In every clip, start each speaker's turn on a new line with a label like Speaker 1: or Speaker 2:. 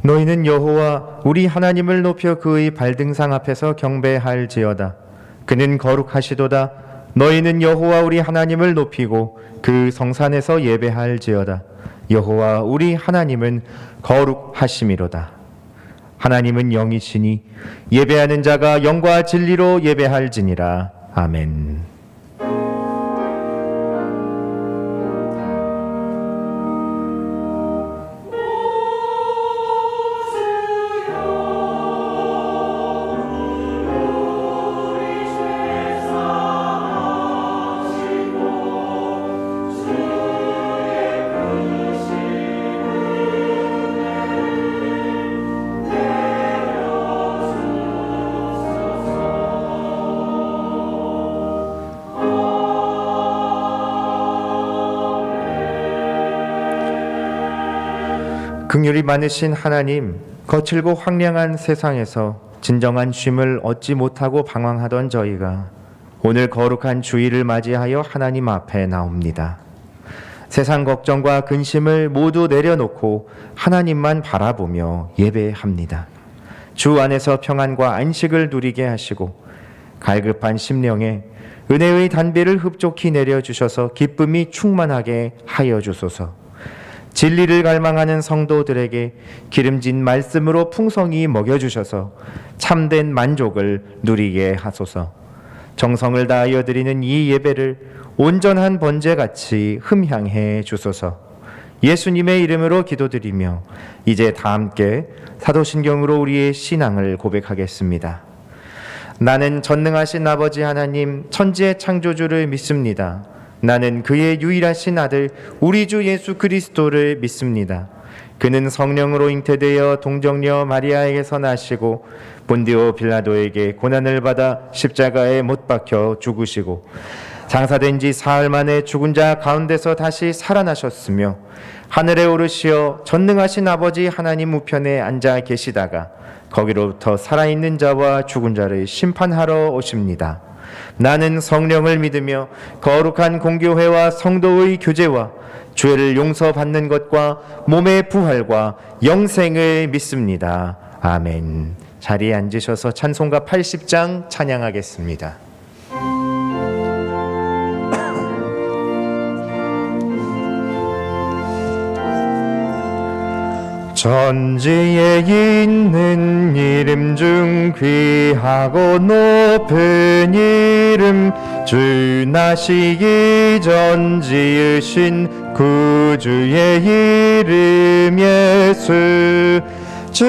Speaker 1: 너희는 여호와 우리 하나님을 높여 그의 발등상 앞에서 경배할지어다. 그는 거룩하시도다. 너희는 여호와 우리 하나님을 높이고 그 성산에서 예배할지어다. 여호와 우리 하나님은 거룩하심이로다. 하나님은 영이시니 예배하는 자가 영과 진리로 예배할지니라. 아멘. 긍휼이 많으신 하나님, 거칠고 황량한 세상에서 진정한 쉼을 얻지 못하고 방황하던 저희가 오늘 거룩한 주일을 맞이하여 하나님 앞에 나옵니다. 세상 걱정과 근심을 모두 내려놓고 하나님만 바라보며 예배합니다. 주 안에서 평안과 안식을 누리게 하시고 갈급한 심령에 은혜의 단비를 흡족히 내려주셔서 기쁨이 충만하게 하여 주소서. 진리를 갈망하는 성도들에게 기름진 말씀으로 풍성히 먹여주셔서 참된 만족을 누리게 하소서. 정성을 다하여 드리는 이 예배를 온전한 번제같이 흠향해 주소서. 예수님의 이름으로 기도드리며 이제 다 함께 사도신경으로 우리의 신앙을 고백하겠습니다. 나는 전능하신 아버지 하나님 천지의 창조주를 믿습니다. 나는 그의 유일하신 아들 우리 주 예수 그리스도를 믿습니다. 그는 성령으로 잉태되어 동정녀 마리아에게서 나시고 본디오 빌라도에게 고난을 받아 십자가에 못 박혀 죽으시고 장사된 지 사흘 만에 죽은 자 가운데서 다시 살아나셨으며 하늘에 오르시어 전능하신 아버지 하나님 우편에 앉아 계시다가 거기로부터 살아있는 자와 죽은 자를 심판하러 오십니다. 나는 성령을 믿으며 거룩한 공교회와 성도의 교제와 죄를 용서받는 것과 몸의 부활과 영생을 믿습니다. 아멘. 자리에 앉으셔서 찬송가 80장 찬양하겠습니다. 전지에 있는 이름 중 귀하고 높은 이름 주 나시기 전 지으신 구주의 이름 예수 주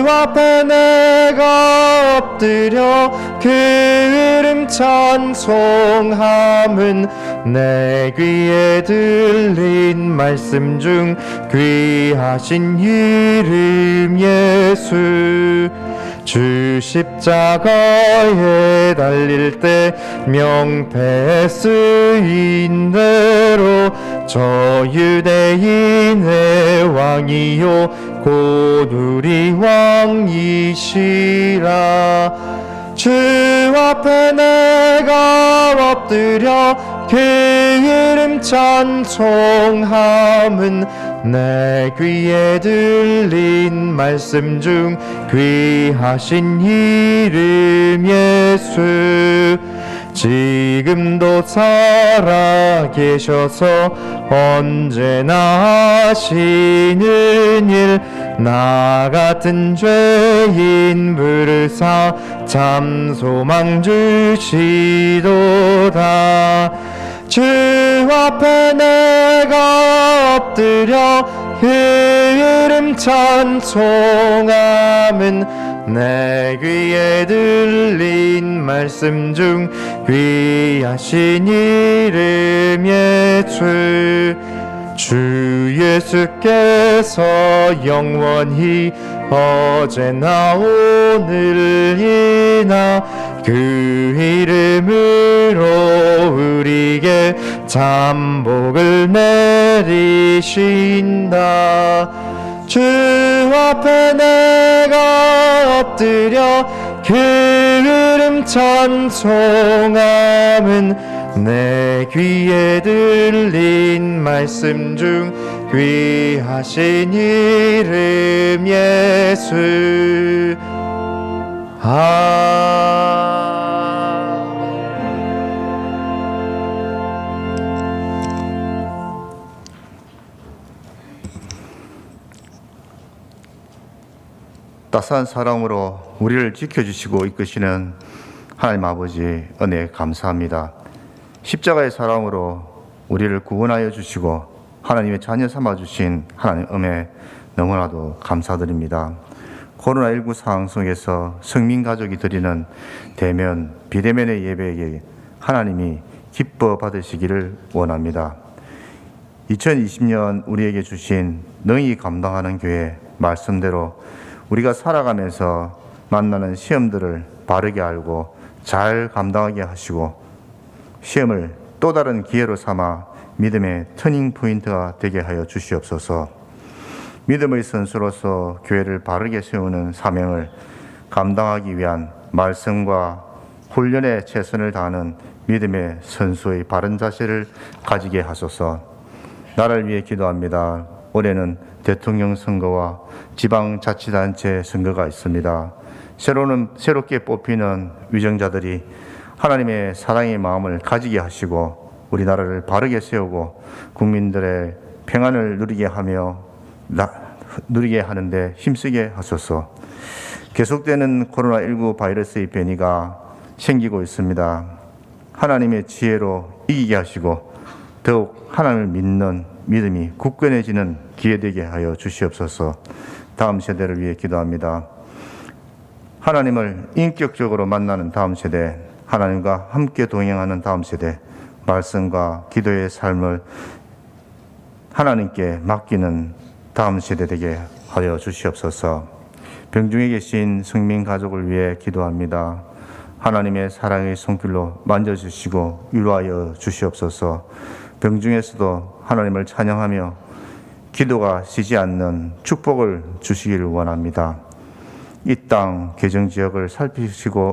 Speaker 1: 앞에 내가 엎드려 그 이름 찬송함은 내 귀에 들린 말씀 중 귀하신 이름 예수 주 십자가에 달릴 때 명패에 쓰인 대로 저 유대인의 왕이요 곧 우리 왕이시라 주 앞에 내가 엎드려 그 이름 찬송함은 내 귀에 들린 말씀 중 귀하신 이름 예수 지금도 살아계셔서 언제나 하시는 일 나 같은 죄인 부르사 참 소망 주시도다 주 앞에 내가 엎드려 그 이름 찬송함은 내 귀에 들린 말씀 중 귀하신 이름 예수 주 예수께서 영원히 어제나 오늘이나 잠복을 내리신다. 주 앞에 내가 엎드려 그 이름 찬송함은 내 귀에 들린 말씀 중 귀하신 이름 예수.
Speaker 2: 따스한 사랑으로 우리를 지켜주시고 이끄시는 하나님 아버지 은혜에 감사합니다. 십자가의 사랑으로 우리를 구원하여 주시고 하나님의 자녀 삼아주신 하나님 은혜 너무나도 감사드립니다. 코로나19 상황 속에서 성민 가족이 드리는 대면, 비대면의 예배에 하나님이 기뻐 받으시기를 원합니다. 2020년 우리에게 주신 능히 감당하는 교회 말씀대로 우리가 살아가면서 만나는 시험들을 바르게 알고 잘 감당하게 하시고 시험을 또 다른 기회로 삼아 믿음의 터닝 포인트가 되게 하여 주시옵소서. 믿음의 선수로서 교회를 바르게 세우는 사명을 감당하기 위한 말씀과 훈련에 최선을 다하는 믿음의 선수의 바른 자세를 가지게 하소서. 나라를 위해 기도합니다. 올해는 대통령 선거와 지방자치단체 선거가 있습니다. 새롭게 뽑히는 위정자들이 하나님의 사랑의 마음을 가지게 하시고 우리나라를 바르게 세우고 국민들의 평안을 누리게 하는데 힘쓰게 하소서. 계속되는 코로나19 바이러스의 변이가 생기고 있습니다. 하나님의 지혜로 이기게 하시고 더욱 하나님을 믿는 믿음이 굳건해지는 기회 되게 하여 주시옵소서. 다음 세대를 위해 기도합니다. 하나님을 인격적으로 만나는 다음 세대, 하나님과 함께 동행하는 다음 세대, 말씀과 기도의 삶을 하나님께 맡기는 다음 세대 되게 하여 주시옵소서. 병중에 계신 성민 가족을 위해 기도합니다. 하나님의 사랑의 손길로 만져주시고 위로하여 주시옵소서. 병중에서도 하나님을 찬양하며 기도가 쉬지 않는 축복을 주시기를 원합니다. 이 땅 개정지역을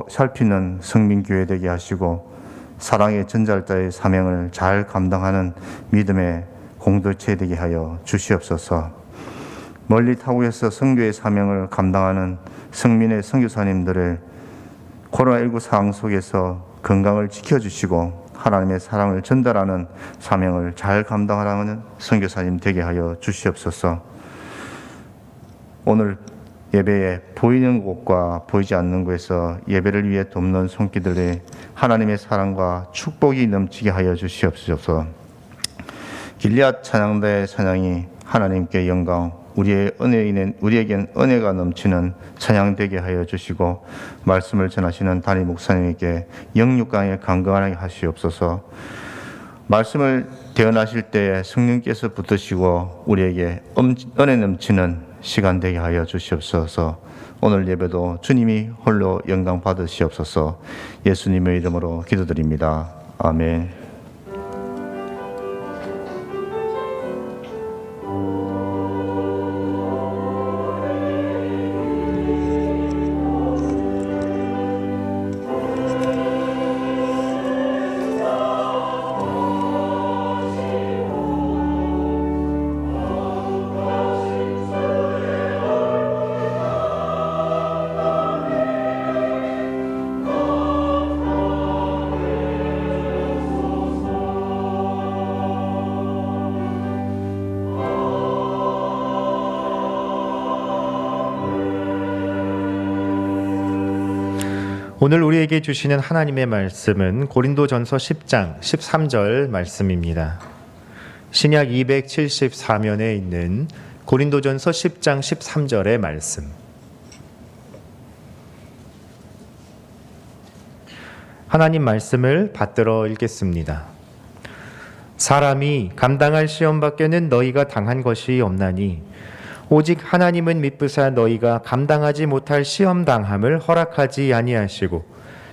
Speaker 2: 살피는 성민교회 되게 하시고 사랑의 전달자의 사명을 잘 감당하는 믿음의 공동체 되게 하여 주시옵소서. 멀리 타국에서 선교의 사명을 감당하는 성민의 선교사님들을 코로나19 상황 속에서 건강을 지켜주시고 하나님의 사랑을 전달하는 사명을 잘 감당하는 선교사님 되게 하여 주시옵소서. 오늘 예배에 보이는 곳과 보이지 않는 곳에서 예배를 위해 돕는 손길들이 하나님의 사랑과 축복이 넘치게 하여 주시옵소서. 길리앗 찬양대의 찬양이 하나님께 영광, 우리에겐 은혜가 넘치는 찬양 되게 하여 주시고 말씀을 전하시는 담임 목사님에게 영육강에 강건하게 하시옵소서. 말씀을 대언하실 때에 성령께서 붙으시고 우리에게 은혜 넘치는 시간 되게 하여 주시옵소서. 오늘 예배도 주님이 홀로 영광 받으시옵소서. 예수님의 이름으로 기도드립니다. 아멘.
Speaker 1: 오늘 우리에게 주시는 하나님의 말씀은 고린도전서 10장 13절 말씀입니다. 신약 274면에 있는 고린도전서 10장 13절의 말씀. 하나님 말씀을 받들어 읽겠습니다. 사람이 감당할 시험 밖에는 너희가 당한 것이 없나니 오직 하나님은 미쁘사 너희가 감당하지 못할 시험 당함을 허락하지 아니하시고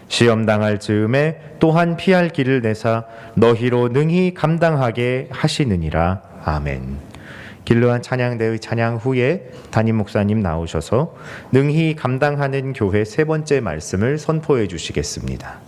Speaker 1: 시험 당할 즈음에 또한 피할 길을 내사 너희로 능히 감당하게 하시느니라. 아멘. 길르한 찬양대의 찬양 후에 담임 목사님 나오셔서 능히 감당하는 교회 세 번째 말씀을 선포해 주시겠습니다.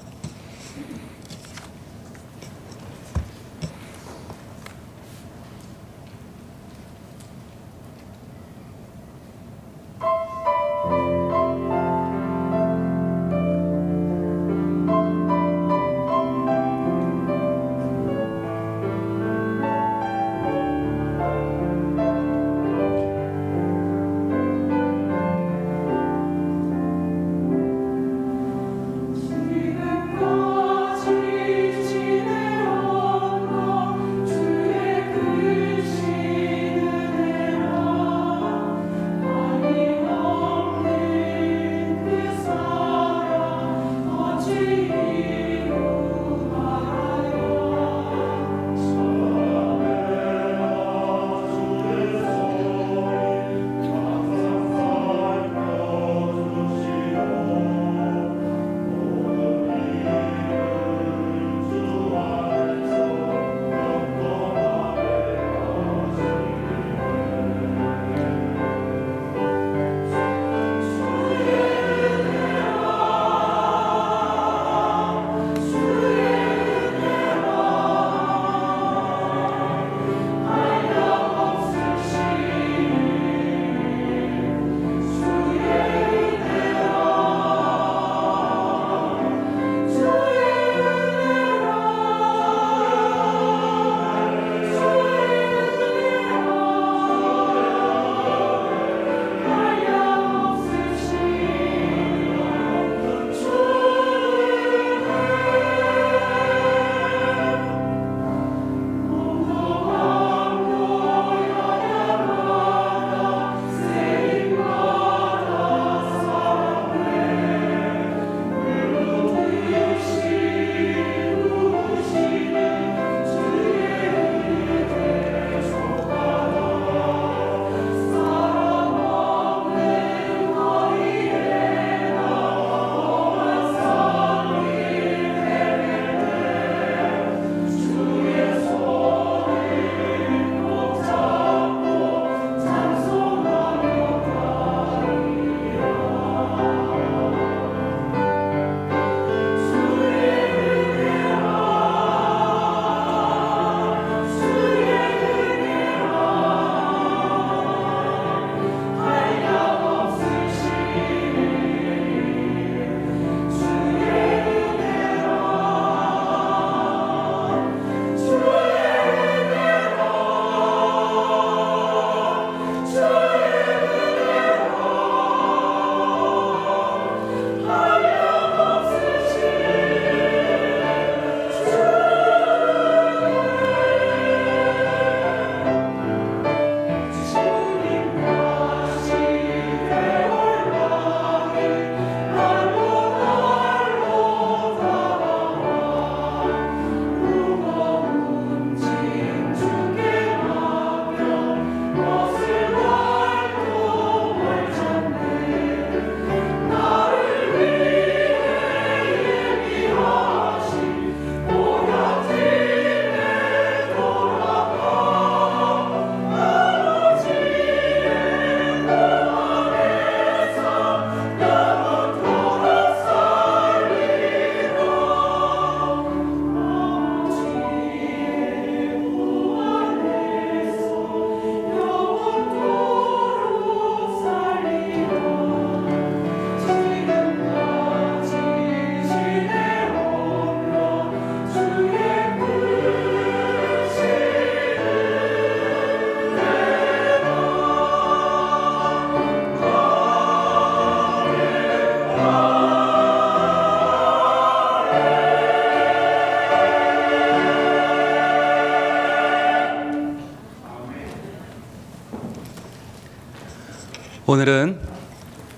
Speaker 3: 오늘은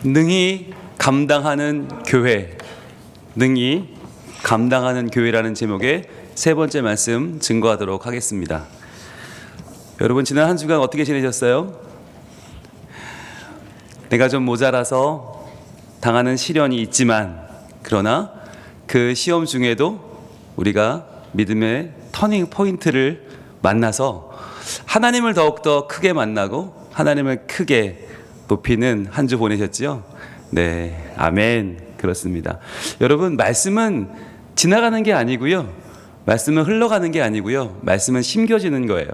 Speaker 3: 능히 감당하는 교회, 능히 감당하는 교회라는 제목의 세 번째 말씀 증거하도록 하겠습니다. 여러분, 지난 한 주간 어떻게 지내셨어요? 내가 좀 모자라서 당하는 시련이 있지만, 그러나 그 시험 중에도 우리가 믿음의 터닝 포인트를 만나서 하나님을 더욱더 크게 만나고 하나님을 크게 높이는 한 주 보내셨지요? 네, 아멘. 그렇습니다. 여러분, 말씀은 지나가는 게 아니고요. 말씀은 흘러가는 게 아니고요. 말씀은 심겨지는 거예요.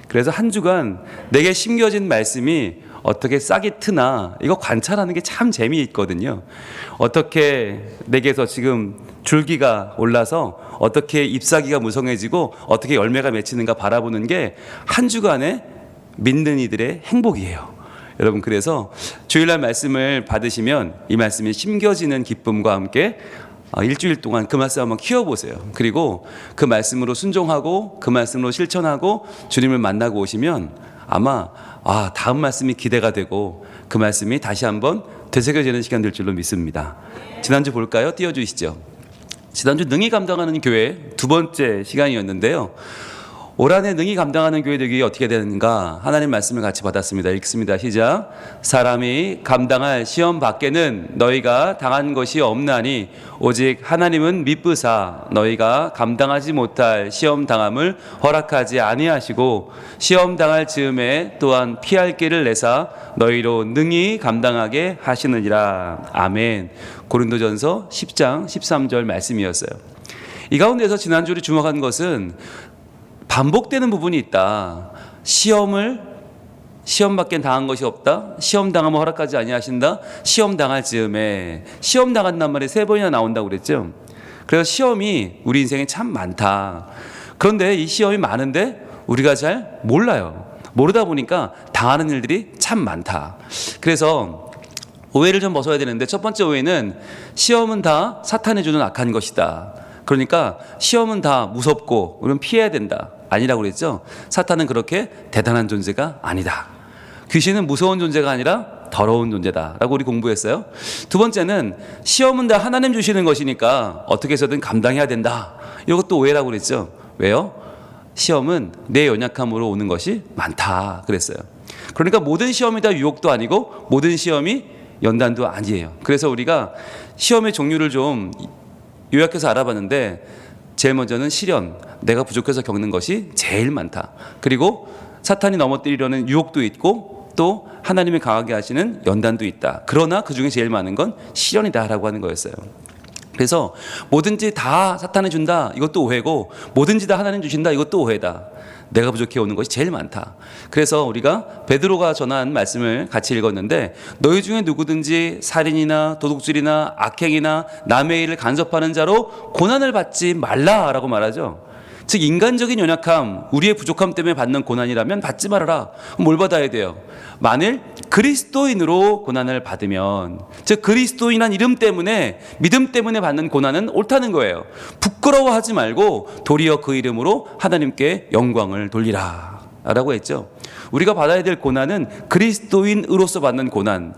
Speaker 3: 그래서 한 주간 내게 심겨진 말씀이 어떻게 싹이 트나 이거 관찰하는 게 참 재미있거든요. 어떻게 내게서 지금 줄기가 올라서 어떻게 잎사귀가 무성해지고 어떻게 열매가 맺히는가 바라보는 게 한 주간의 믿는 이들의 행복이에요. 여러분, 그래서 주일날 말씀을 받으시면 이 말씀이 심겨지는 기쁨과 함께 일주일 동안 그 말씀 한번 키워보세요. 그리고 그 말씀으로 순종하고 그 말씀으로 실천하고 주님을 만나고 오시면 아마 다음 말씀이 기대가 되고 그 말씀이 다시 한번 되새겨지는 시간 될 줄로 믿습니다. 지난주 볼까요? 띄워주시죠. 지난주 능히 감당하는 교회 두 번째 시간이었는데요. 올 한해 능히 감당하는 교회 되기 어떻게 되는가? 하나님 말씀을 같이 받았습니다. 읽습니다. 시작. 사람이 감당할 시험 밖에는 너희가 당한 것이 없나니 오직 하나님은 미쁘사 너희가 감당하지 못할 시험 당함을 허락하지 아니하시고 시험 당할 즈음에 또한 피할 길을 내사 너희로 능히 감당하게 하시느니라. 아멘. 고린도전서 10장 13절 말씀이었어요. 이 가운데서 지난주 우리 주목한 것은 반복되는 부분이 있다. 시험밖엔 당한 것이 없다. 시험 당하면 허락하지 아니하신다. 시험 당할 즈음에 시험 당한단 말이 3번이나 나온다고 그랬죠. 그래서 시험이 우리 인생에 참 많다. 그런데 이 시험이 많은데 우리가 잘 몰라요. 모르다 보니까 당하는 일들이 참 많다. 그래서 오해를 좀 벗어야 되는데 첫 번째 오해는 시험은 다 사탄이 주는 악한 것이다. 그러니까 시험은 다 무섭고 우리는 피해야 된다. 아니라고 그랬죠. 사탄은 그렇게 대단한 존재가 아니다. 귀신은 무서운 존재가 아니라 더러운 존재다라고 우리 공부했어요. 두 번째는 시험은 다 하나님 주시는 것이니까 어떻게 해서든 감당해야 된다. 이것도 오해라고 그랬죠. 왜요? 시험은 내 연약함으로 오는 것이 많다 그랬어요. 그러니까 모든 시험이 다 유혹도 아니고 모든 시험이 연단도 아니에요. 그래서 우리가 시험의 종류를 좀 요약해서 알아봤는데 제일 먼저는 시련, 내가 부족해서 겪는 것이 제일 많다. 그리고 사탄이 넘어뜨리려는 유혹도 있고 또 하나님이 강하게 하시는 연단도 있다. 그러나 그중에 제일 많은 건 시련이다라고 하는 거였어요. 그래서 뭐든지 다 사탄이 준다, 이것도 오해고 뭐든지 다 하나님 주신다, 이것도 오해다. 내가 부족해 오는 것이 제일 많다. 그래서 우리가 베드로가 전한 말씀을 같이 읽었는데 너희 중에 누구든지 살인이나 도둑질이나 악행이나 남의 일을 간섭하는 자로 고난을 받지 말라라고 말하죠. 즉 인간적인 연약함, 우리의 부족함 때문에 받는 고난이라면 받지 말아라. 뭘 받아야 돼요? 만일 그리스도인으로 고난을 받으면, 즉 그리스도인이란 이름 때문에, 믿음 때문에 받는 고난은 옳다는 거예요. 부끄러워하지 말고 도리어 그 이름으로 하나님께 영광을 돌리라 라고 했죠. 우리가 받아야 될 고난은 그리스도인으로서 받는 고난,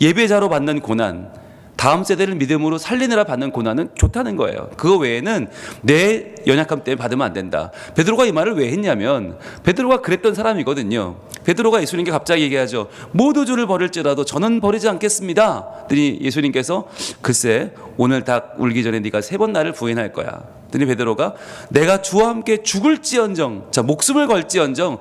Speaker 3: 예배자로 받는 고난, 다음 세대를 믿음으로 살리느라 받는 고난은 좋다는 거예요. 그거 외에는 내 연약함 때문에 받으면 안 된다. 베드로가 이 말을 왜 했냐면 베드로가 그랬던 사람이거든요. 베드로가 예수님께 갑자기 얘기하죠. 모두 주를 버릴지라도 저는 버리지 않겠습니다. 그랬더니 예수님께서 글쎄 오늘 닭 울기 전에 네가 3번 나를 부인할 거야. 그랬더니 베드로가 내가 주와 함께 죽을지언정, 자 목숨을 걸지언정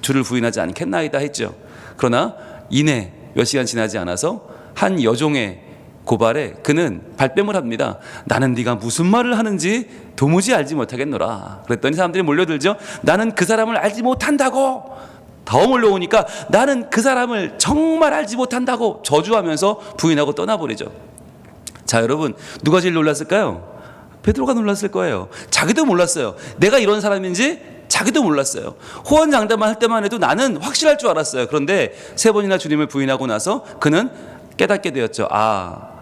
Speaker 3: 주를 부인하지 않겠나이다 했죠. 그러나 이내 몇 시간 지나지 않아서 한 여종의 고발에 그는 발뺌을 합니다. 나는 네가 무슨 말을 하는지 도무지 알지 못하겠노라. 그랬더니 사람들이 몰려들죠. 나는 그 사람을 알지 못한다고. 더 몰려오니까 나는 그 사람을 정말 알지 못한다고 저주하면서 부인하고 떠나버리죠. 자 여러분, 누가 제일 놀랐을까요? 베드로가 놀랐을 거예요. 자기도 몰랐어요. 내가 이런 사람인지 자기도 몰랐어요. 호언장담만 할 때만 해도 나는 확실할 줄 알았어요. 그런데 3번이나 주님을 부인하고 나서 그는 깨닫게 되었죠.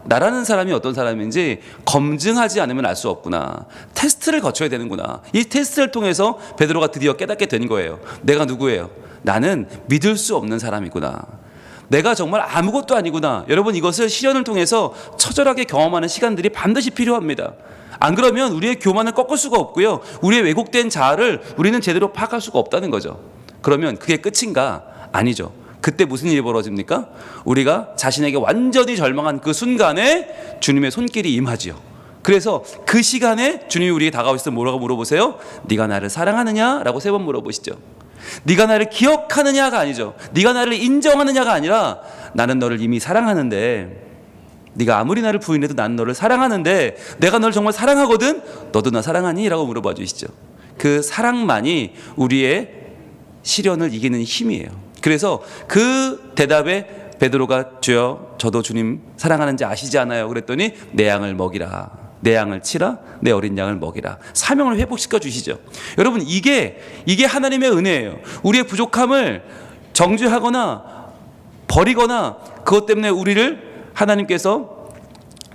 Speaker 3: 나라는 사람이 어떤 사람인지 검증하지 않으면 알 수 없구나. 테스트를 거쳐야 되는구나. 이 테스트를 통해서 베드로가 드디어 깨닫게 된 거예요. 내가 누구예요? 나는 믿을 수 없는 사람이구나. 내가 정말 아무것도 아니구나. 여러분, 이것을 시련을 통해서 처절하게 경험하는 시간들이 반드시 필요합니다. 안 그러면 우리의 교만을 꺾을 수가 없고요. 우리의 왜곡된 자아를 우리는 제대로 파악할 수가 없다는 거죠. 그러면 그게 끝인가? 아니죠. 그때 무슨 일이 벌어집니까? 우리가 자신에게 완전히 절망한 그 순간에 주님의 손길이 임하지요. 그래서 그 시간에 주님이 우리에게 다가오셔서 뭐라고 물어보세요? 네가 나를 사랑하느냐? 라고 3번 물어보시죠. 네가 나를 기억하느냐가 아니죠. 네가 나를 인정하느냐가 아니라 나는 너를 이미 사랑하는데, 네가 아무리 나를 부인해도 나는 너를 사랑하는데 내가 너를 정말 사랑하거든. 너도 나 사랑하니? 라고 물어봐 주시죠. 그 사랑만이 우리의 시련을 이기는 힘이에요. 그래서 그 대답에 베드로가 주여 저도 주님 사랑하는지 아시지 않아요? 그랬더니 내 양을 먹이라, 내 양을 치라, 내 어린 양을 먹이라. 사명을 회복시켜 주시죠. 여러분, 이게 하나님의 은혜예요. 우리의 부족함을 정죄하거나 버리거나 그것 때문에 우리를 하나님께서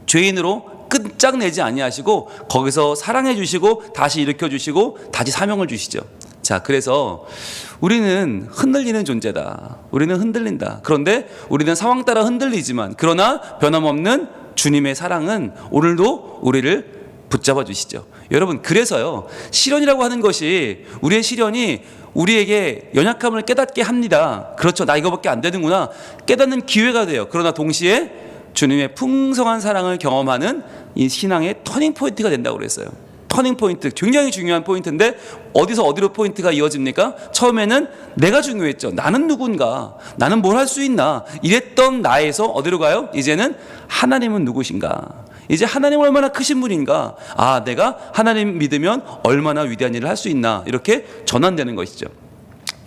Speaker 3: 죄인으로 끝장내지 아니하시고 거기서 사랑해 주시고 다시 일으켜 주시고 다시 사명을 주시죠. 자, 그래서 우리는 흔들리는 존재다. 우리는 흔들린다. 그런데 우리는 상황 따라 흔들리지만 그러나 변함없는 주님의 사랑은 오늘도 우리를 붙잡아 주시죠. 여러분, 그래서요, 시련이라고 하는 것이, 우리의 시련이 우리에게 연약함을 깨닫게 합니다. 그렇죠, 나 이거밖에 안 되는구나 깨닫는 기회가 돼요. 그러나 동시에 주님의 풍성한 사랑을 경험하는 이 신앙의 터닝 포인트가 된다고 그랬어요. 터닝 포인트, 굉장히 중요한 포인트인데 어디서 어디로 포인트가 이어집니까? 처음에는 내가 중요했죠. 나는 누군가, 나는 뭘 할 수 있나, 이랬던 나에서 어디로 가요? 이제는 하나님은 누구신가, 이제 하나님 얼마나 크신 분인가, 아, 내가 하나님 믿으면 얼마나 위대한 일을 할 수 있나, 이렇게 전환되는 것이죠.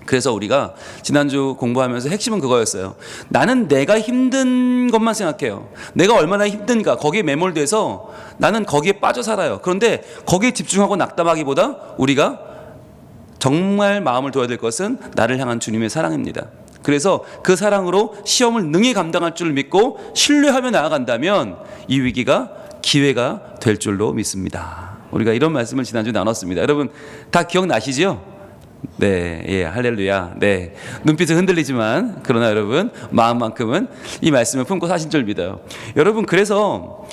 Speaker 3: 그래서 우리가 지난주 공부하면서 핵심은 그거였어요. 나는 내가 힘든 것만 생각해요. 내가 얼마나 힘든가, 거기에 매몰돼서 나는 거기에 빠져 살아요. 그런데 거기에 집중하고 낙담하기보다 우리가 정말 마음을 둬야 될 것은 나를 향한 주님의 사랑입니다. 그래서 그 사랑으로 시험을 능히 감당할 줄 믿고 신뢰하며 나아간다면 이 위기가 기회가 될 줄로 믿습니다. 우리가 이런 말씀을 지난주 나눴습니다. 여러분 다 기억나시죠? 네, 예, 할렐루야. 네, 눈빛은 흔들리지만 그러나 여러분 마음만큼은 이 말씀을 품고 사신 줄 믿어요. 여러분, 그래서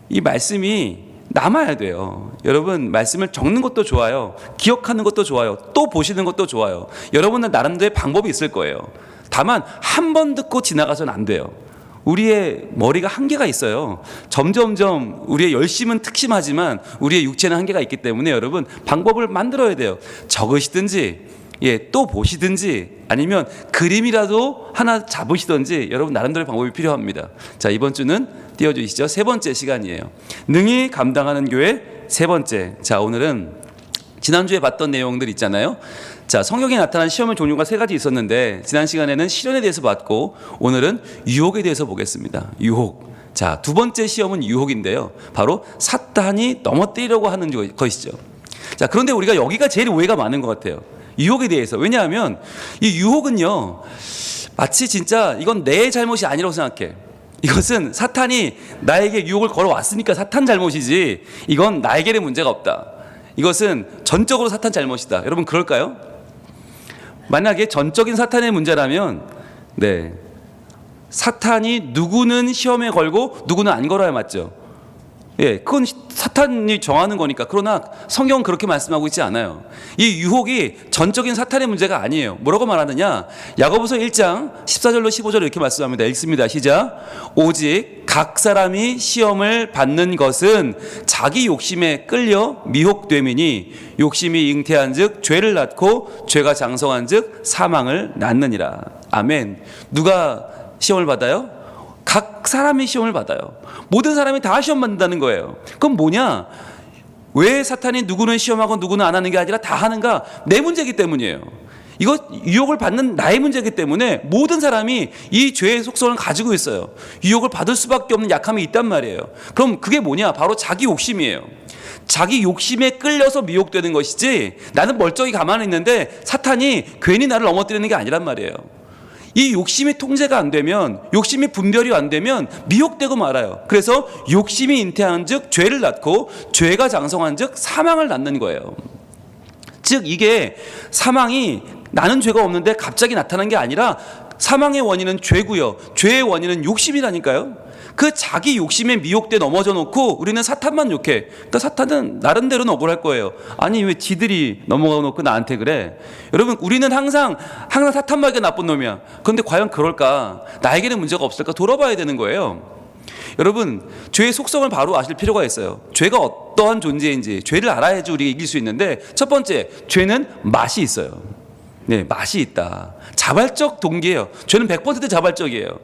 Speaker 3: 이 말씀이 남아야 돼요. 여러분, 말씀을 적는 것도 좋아요. 기억하는 것도 좋아요. 또 보시는 것도 좋아요. 여러분은 나름대로의 방법이 있을 거예요. 다만 한 번 듣고 지나가서는 안 돼요. 우리의 머리가 한계가 있어요. 점점점 우리의 열심은 특심하지만 우리의 육체는 한계가 있기 때문에 여러분 방법을 만들어야 돼요. 적으시든지, 예, 또 보시든지, 아니면 그림이라도 하나 잡으시든지 여러분 나름대로의 방법이 필요합니다. 자, 이번 주는 띄워주시죠. 3번째 시간이에요. 능히 감당하는 교회 3번째. 자, 오늘은 지난주에 봤던 내용들 있잖아요. 자, 성경에 나타난 시험의 종류가 3가지 있었는데 지난 시간에는 시련에 대해서 봤고 오늘은 유혹에 대해서 보겠습니다. 유혹. 자, 2번째 시험은 유혹인데요. 바로 사탄이 넘어뜨리려고 하는 것이죠. 자, 그런데 우리가 여기가 제일 오해가 많은 것 같아요. 유혹에 대해서. 왜냐하면 이 유혹은요, 마치 진짜 이건 내 잘못이 아니라고 생각해. 이것은 사탄이 나에게 유혹을 걸어왔으니까 사탄 잘못이지 이건 나에게는 문제가 없다. 이것은 전적으로 사탄 잘못이다. 여러분 그럴까요? 만약에 전적인 사탄의 문제라면, 네, 사탄이 누구는 시험에 걸고 누구는 안 걸어야 맞죠. 예, 그건 사탄이 정하는 거니까. 그러나 성경은 그렇게 말씀하고 있지 않아요. 이 유혹이 전적인 사탄의 문제가 아니에요. 뭐라고 말하느냐? 야고보서 1장 14절로 15절 이렇게 말씀합니다. 읽습니다. 시작. 오직 각 사람이 시험을 받는 것은 자기 욕심에 끌려 미혹됨이니 욕심이 잉태한즉 죄를 낳고 죄가 장성한즉 사망을 낳느니라. 아멘. 누가 시험을 받아요? 각 사람이 시험을 받아요. 모든 사람이 다 시험 받는다는 거예요. 그럼 뭐냐? 왜 사탄이 누구는 시험하고 누구는 안 하는 게 아니라 다 하는가? 내 문제이기 때문이에요. 이거 유혹을 받는 나의 문제이기 때문에 모든 사람이 이 죄의 속성을 가지고 있어요. 유혹을 받을 수밖에 없는 약함이 있단 말이에요. 그럼 그게 뭐냐? 바로 자기 욕심이에요. 자기 욕심에 끌려서 미혹되는 것이지 나는 멀쩡히 가만히 있는데 사탄이 괜히 나를 넘어뜨리는 게 아니란 말이에요. 이 욕심이 통제가 안 되면, 욕심이 분별이 안 되면 미혹되고 말아요. 그래서 욕심이 잉태한 즉 죄를 낳고 죄가 장성한 즉 사망을 낳는 거예요. 즉 이게 사망이 나는 죄가 없는데 갑자기 나타난 게 아니라 사망의 원인은 죄고요, 죄의 원인은 욕심이라니까요. 그 자기 욕심에 미혹돼 넘어져 놓고 우리는 사탄만 욕해. 그러니까 사탄은 나름대로는 억울할 거예요. 아니 왜 지들이 넘어가 놓고 나한테 그래? 여러분, 우리는 항상 사탄만에게 나쁜 놈이야. 그런데 과연 그럴까? 나에게는 문제가 없을까? 돌아봐야 되는 거예요. 여러분, 죄의 속성을 바로 아실 필요가 있어요. 죄가 어떠한 존재인지 죄를 알아야지 우리가 이길 수 있는데, 첫 번째, 죄는 맛이 있어요. 네, 맛이 있다. 자발적 동기예요. 죄는 100% 자발적이에요.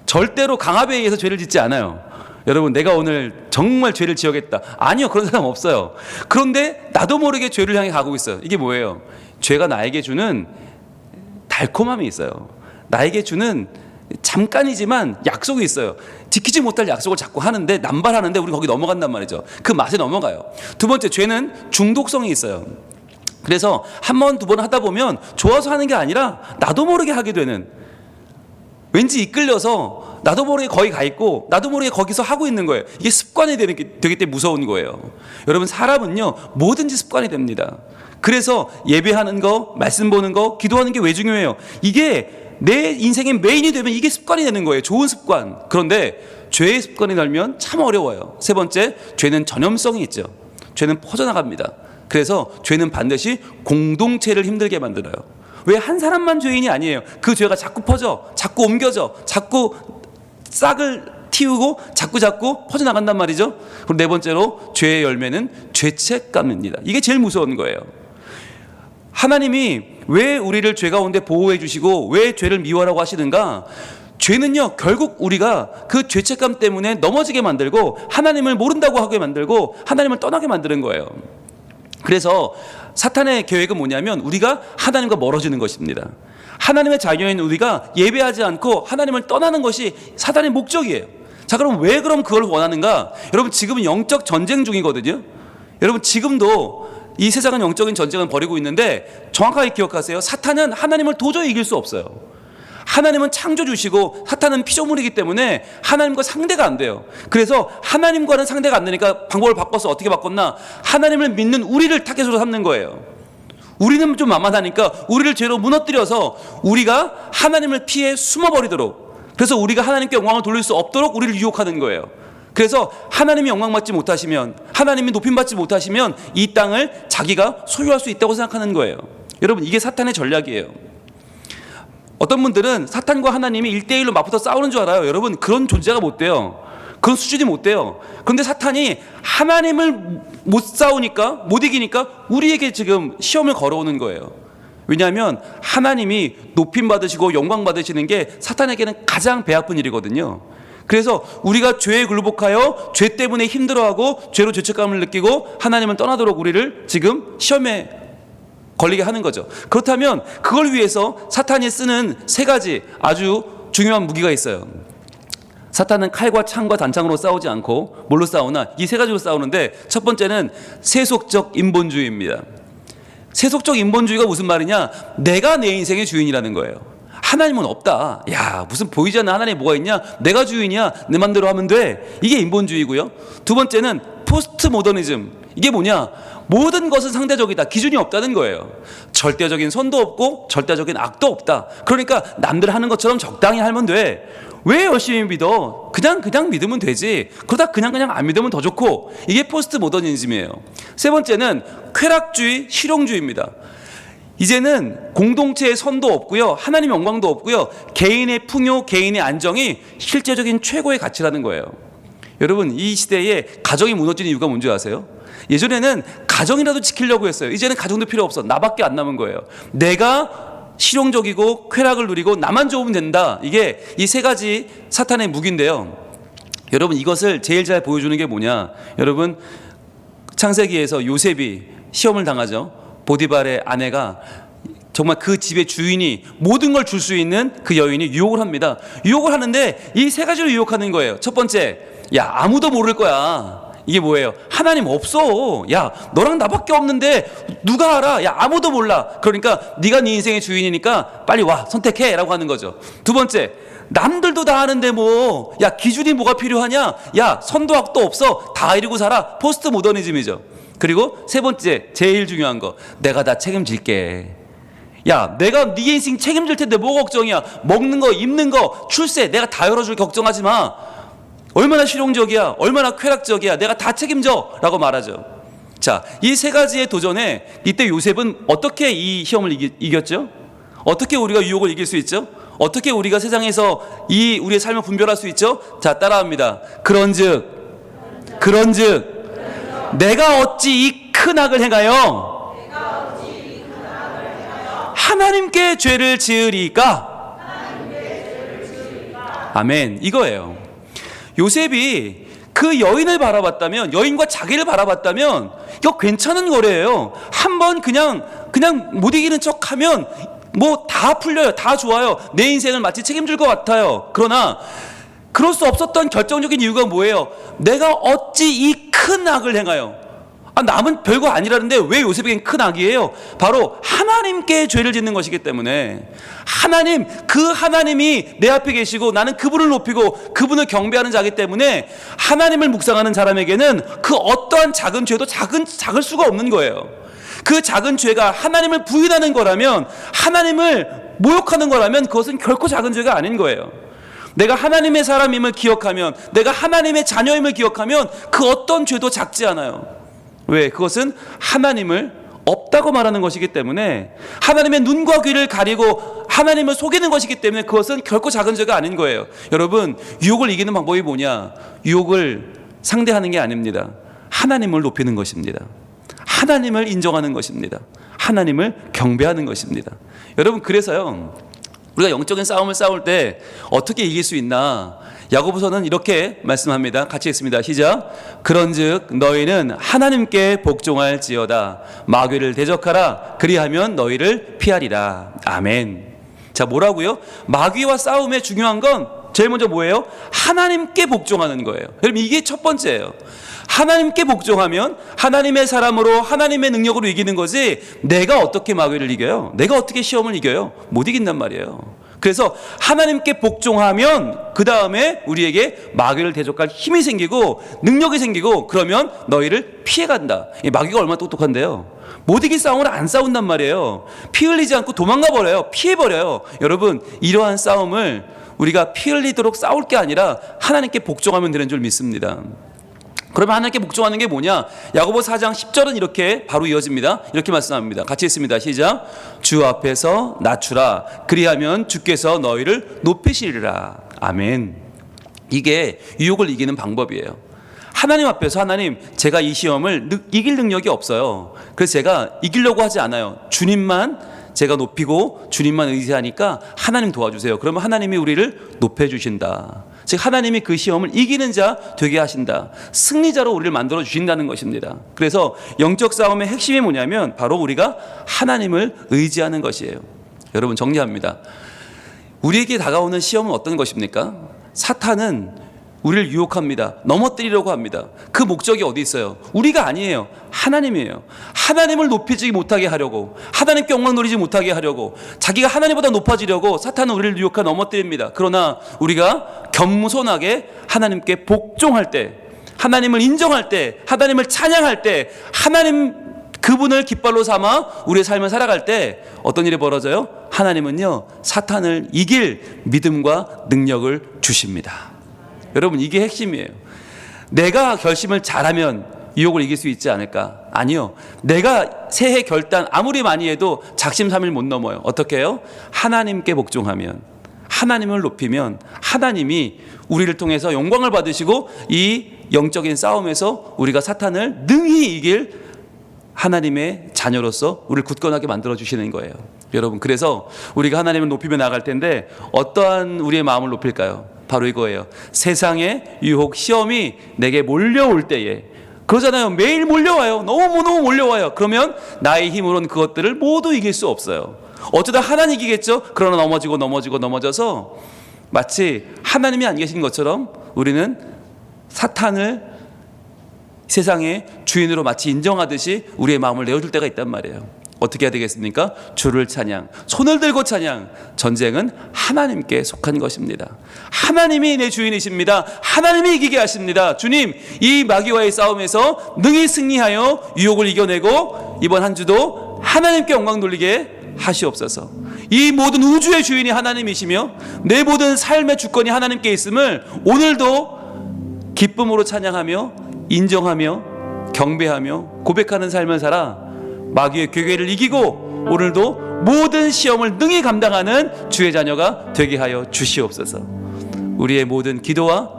Speaker 3: 절대로 강압에 의해서 죄를 짓지 않아요. 여러분, 내가 오늘 정말 죄를 지어야겠다. 아니요, 그런 사람 없어요. 그런데 나도 모르게 죄를 향해 가고 있어요. 이게 뭐예요? 죄가 나에게 주는 달콤함이 있어요. 나에게 주는 잠깐이지만 약속이 있어요. 지키지 못할 약속을 자꾸 하는데, 남발하는데 우리 거기 넘어간단 말이죠. 그 맛에 넘어가요. 두 번째, 죄는 중독성이 있어요. 그래서 한 번, 두 번 하다 보면 좋아서 하는 게 아니라 나도 모르게 하게 되는, 왠지 이끌려서 나도 모르게 거기 가 있고 나도 모르게 거기서 하고 있는 거예요. 이게 습관이 되기 때문에 무서운 거예요. 여러분, 사람은요 뭐든지 습관이 됩니다. 그래서 예배하는 거, 말씀 보는 거, 기도하는 게 왜 중요해요? 이게 내 인생의 메인이 되면 이게 습관이 되는 거예요. 좋은 습관. 그런데 죄의 습관이 들면 참 어려워요. 세 번째, 죄는 전염성이 있죠. 죄는 퍼져나갑니다. 그래서 죄는 반드시 공동체를 힘들게 만들어요. 왜 한 사람만 죄인이 아니에요. 그 죄가 자꾸 퍼져, 자꾸 옮겨져, 자꾸 싹을 틔우고 자꾸 퍼져나간단 말이죠. 그리고 네 번째로, 죄의 열매는 죄책감입니다. 이게 제일 무서운 거예요. 하나님이 왜 우리를 죄 가운데 보호해 주시고 왜 죄를 미워하라고 하시는가? 죄는요 결국 우리가 그 죄책감 때문에 넘어지게 만들고 하나님을 모른다고 하게 만들고 하나님을 떠나게 만드는 거예요. 그래서 사탄의 계획은 뭐냐면 우리가 하나님과 멀어지는 것입니다. 하나님의 자녀인 우리가 예배하지 않고 하나님을 떠나는 것이 사탄의 목적이에요. 자, 그럼 왜 그럼 그걸 원하는가? 여러분, 지금은 영적 전쟁 중이거든요. 여러분, 지금도 이 세상은 영적인 전쟁을 벌이고 있는데 정확하게 기억하세요. 사탄은 하나님을 도저히 이길 수 없어요. 하나님은 창조주시고 사탄은 피조물이기 때문에 하나님과 상대가 안 돼요. 그래서 하나님과는 상대가 안 되니까 방법을 바꿔서 어떻게 바꿨나? 하나님을 믿는 우리를 타겟으로 삼는 거예요. 우리는 좀 만만하니까 우리를 죄로 무너뜨려서 우리가 하나님을 피해 숨어버리도록, 그래서 우리가 하나님께 영광을 돌릴 수 없도록 우리를 유혹하는 거예요. 그래서 하나님이 영광받지 못하시면, 하나님이 높임받지 못하시면 이 땅을 자기가 소유할 수 있다고 생각하는 거예요. 여러분, 이게 사탄의 전략이에요. 어떤 분들은 사탄과 하나님이 1대1로 맞붙어 싸우는 줄 알아요. 여러분, 그런 존재가 못 돼요. 그런 수준이 못 돼요. 그런데 사탄이 하나님을 못 싸우니까, 못 이기니까 우리에게 지금 시험을 걸어오는 거예요. 왜냐하면 하나님이 높임 받으시고 영광 받으시는 게 사탄에게는 가장 배 아픈 일이거든요. 그래서 우리가 죄에 굴복하여 죄 때문에 힘들어하고 죄로 죄책감을 느끼고 하나님을 떠나도록 우리를 지금 시험에 걸리게 하는 거죠. 그렇다면 그걸 위해서 사탄이 쓰는 세 가지 아주 중요한 무기가 있어요. 사탄은 칼과 창과 단창으로 싸우지 않고 뭘로 싸우나? 이 세 가지로 싸우는데, 첫 번째는 세속적 인본주의입니다. 세속적 인본주의가 무슨 말이냐? 내가 내 인생의 주인이라는 거예요. 하나님은 없다. 야, 무슨 보이지 않는 하나님이 뭐가 있냐? 내가 주인이야. 내 맘대로 하면 돼. 이게 인본주의고요. 두 번째는 포스트 모더니즘. 이게 뭐냐? 모든 것은 상대적이다. 기준이 없다는 거예요. 절대적인 선도 없고 절대적인 악도 없다. 그러니까 남들 하는 것처럼 적당히 하면 돼. 왜 열심히 믿어? 그냥 믿으면 되지. 그러다 그냥 안 믿으면 더 좋고. 이게 포스트 모더니즘이에요. 세 번째는 쾌락주의, 실용주의입니다. 이제는 공동체의 선도 없고요, 하나님의 영광도 없고요, 개인의 풍요, 개인의 안정이 실제적인 최고의 가치라는 거예요. 여러분, 이 시대에 가정이 무너지는 이유가 뭔지 아세요? 예전에는 가정이라도 지키려고 했어요. 이제는 가정도 필요 없어. 나밖에 안 남은 거예요. 내가 실용적이고 쾌락을 누리고 나만 좋으면 된다. 이게 이 세 가지 사탄의 무기인데요. 여러분, 이것을 제일 잘 보여주는 게 뭐냐? 여러분, 창세기에서 요셉이 시험을 당하죠. 보디발의 아내가 정말 그 집의 주인이 모든 걸 줄 수 있는 그 여인이 유혹을 합니다. 유혹을 하는데 이 세 가지로 유혹하는 거예요. 첫 번째, 야, 아무도 모를 거야. 이게 뭐예요? 하나님 없어. 야, 너랑 나밖에 없는데 누가 알아? 야, 아무도 몰라. 그러니까 네가 네 인생의 주인이니까 빨리 와, 선택해 라고 하는 거죠. 두 번째, 남들도 다 하는데 뭐, 야, 기준이 뭐가 필요하냐? 야, 선도 악도 없어. 다 이루고 살아. 포스트 모더니즘이죠. 그리고 세 번째, 제일 중요한 거, 내가 다 책임질게. 야, 내가 네 인생 책임질 텐데 뭐 걱정이야? 먹는 거, 입는 거, 출세 내가 다 열어줄 걱정하지 마. 얼마나 실용적이야, 얼마나 쾌락적이야, 내가 다 책임져 라고 말하죠. 자, 이 세 가지의 도전에 이때 요셉은 어떻게 이 시험을 이겼죠? 어떻게 우리가 유혹을 이길 수 있죠? 어떻게 우리가 세상에서 이 우리의 삶을 분별할 수 있죠? 자, 따라합니다. 그런즉 내가 어찌 이 큰 악을 행하여 하나님께 죄를 지으리까? 아멘. 이거예요. 요셉이 그 여인을 바라봤다면, 여인과 자기를 바라봤다면 이거 괜찮은 거래요. 한번 그냥 못 이기는 척하면 뭐 다 풀려요. 다 좋아요. 내 인생을 마치 책임질 것 같아요. 그러나 그럴 수 없었던 결정적인 이유가 뭐예요? 내가 어찌 이 큰 악을 행하여. 남은 별거 아니라는데 왜 요셉에겐 큰 악이에요? 바로 하나님께 죄를 짓는 것이기 때문에 하나님이 내 앞에 계시고 나는 그분을 높이고 그분을 경배하는 자이기 때문에 하나님을 묵상하는 사람에게는 그 어떠한 작은 죄도 작을 수가 없는 거예요. 그 작은 죄가 하나님을 부인하는 거라면, 하나님을 모욕하는 거라면 그것은 결코 작은 죄가 아닌 거예요. 내가 하나님의 사람임을 기억하면, 내가 하나님의 자녀임을 기억하면 그 어떤 죄도 작지 않아요. 왜? 그것은 하나님을 없다고 말하는 것이기 때문에, 하나님의 눈과 귀를 가리고 하나님을 속이는 것이기 때문에 그것은 결코 작은 죄가 아닌 거예요. 여러분, 유혹을 이기는 방법이 뭐냐? 유혹을 상대하는 게 아닙니다. 하나님을 높이는 것입니다. 하나님을 인정하는 것입니다. 하나님을 경배하는 것입니다. 여러분, 그래서요, 우리가 영적인 싸움을 싸울 때 어떻게 이길 수 있나? 야고보서는 이렇게 말씀합니다. 같이 읽습니다. 시작. 그런즉 너희는 하나님께 복종할지어다. 마귀를 대적하라. 그리하면 너희를 피하리라. 아멘. 자, 뭐라고요? 마귀와 싸움에 중요한 건 제일 먼저 뭐예요? 하나님께 복종하는 거예요. 여러분, 이게 첫 번째예요. 하나님께 복종하면 하나님의 사람으로, 하나님의 능력으로 이기는 거지, 내가 어떻게 마귀를 이겨요? 내가 어떻게 시험을 이겨요? 못 이긴단 말이에요. 그래서 하나님께 복종하면 그 다음에 우리에게 마귀를 대적할 힘이 생기고 능력이 생기고, 그러면 너희를 피해간다. 이 마귀가 얼마나 똑똑한데요. 못 이길 싸움을 안 싸운단 말이에요. 피 흘리지 않고 도망가 버려요. 피해버려요. 여러분, 이러한 싸움을 우리가 피 흘리도록 싸울 게 아니라 하나님께 복종하면 되는 줄 믿습니다. 그러면 하나님께 복종하는 게 뭐냐? 야고보 4장 10절은 이렇게 바로 이어집니다. 이렇게 말씀합니다. 같이 읽습니다. 시작. 주 앞에서 낮추라. 그리하면 주께서 너희를 높이시리라. 아멘. 이게 유혹을 이기는 방법이에요. 하나님 앞에서, 하나님, 제가 이 시험을 이길 능력이 없어요. 그래서 제가 이기려고 하지 않아요. 주님만 제가 높이고 주님만 의지하니까 하나님 도와주세요. 그러면 하나님이 우리를 높여주신다. 즉, 하나님이 그 시험을 이기는 자 되게 하신다. 승리자로 우리를 만들어 주신다는 것입니다. 그래서 영적 싸움의 핵심이 뭐냐면 바로 우리가 하나님을 의지하는 것이에요. 여러분, 정리합니다. 우리에게 다가오는 시험은 어떤 것입니까? 사탄은 우리를 유혹합니다. 넘어뜨리려고 합니다. 그 목적이 어디 있어요? 우리가 아니에요. 하나님이에요. 하나님을 높이지 못하게 하려고, 하나님께 영광 누리지 못하게 하려고, 자기가 하나님보다 높아지려고 사탄은 우리를 유혹하 넘어뜨립니다. 그러나 우리가 겸손하게 하나님께 복종할 때, 하나님을 인정할 때, 하나님을 찬양할 때, 하나님 그분을 깃발로 삼아 우리의 삶을 살아갈 때 어떤 일이 벌어져요? 하나님은요, 사탄을 이길 믿음과 능력을 주십니다. 여러분, 이게 핵심이에요. 내가 결심을 잘하면 유혹을 이길 수 있지 않을까? 아니요. 내가 새해 결단 아무리 많이 해도 작심삼일 못 넘어요. 어떻게 해요? 하나님께 복종하면, 하나님을 높이면 하나님이 우리를 통해서 영광을 받으시고 이 영적인 싸움에서 우리가 사탄을 능히 이길 하나님의 자녀로서 우리를 굳건하게 만들어 주시는 거예요. 여러분, 그래서 우리가 하나님을 높이며 나아갈 텐데 어떠한 우리의 마음을 높일까요? 바로 이거예요. 세상의 유혹, 시험이 내게 몰려올 때에, 그러잖아요. 매일 몰려와요. 너무 몰려와요. 그러면 나의 힘으로는 그것들을 모두 이길 수 없어요. 어쩌다 하나는 이기겠죠. 그러나 넘어져서 마치 하나님이 안 계신 것처럼 우리는 사탄을 세상의 주인으로 마치 인정하듯이 우리의 마음을 내어줄 때가 있단 말이에요. 어떻게 해야 되겠습니까? 주를 찬양, 손을 들고 찬양. 전쟁은 하나님께 속한 것입니다. 하나님이 내 주인이십니다. 하나님이 이기게 하십니다. 주님, 이 마귀와의 싸움에서 능히 승리하여 유혹을 이겨내고 이번 한 주도 하나님께 영광 돌리게 하시옵소서. 이 모든 우주의 주인이 하나님이시며 내 모든 삶의 주권이 하나님께 있음을 오늘도 기쁨으로 찬양하며 인정하며 경배하며 고백하는 삶을 살아 마귀의 괴계를 이기고 오늘도 모든 시험을 능히 감당하는 주의 자녀가 되게 하여 주시옵소서. 우리의 모든 기도와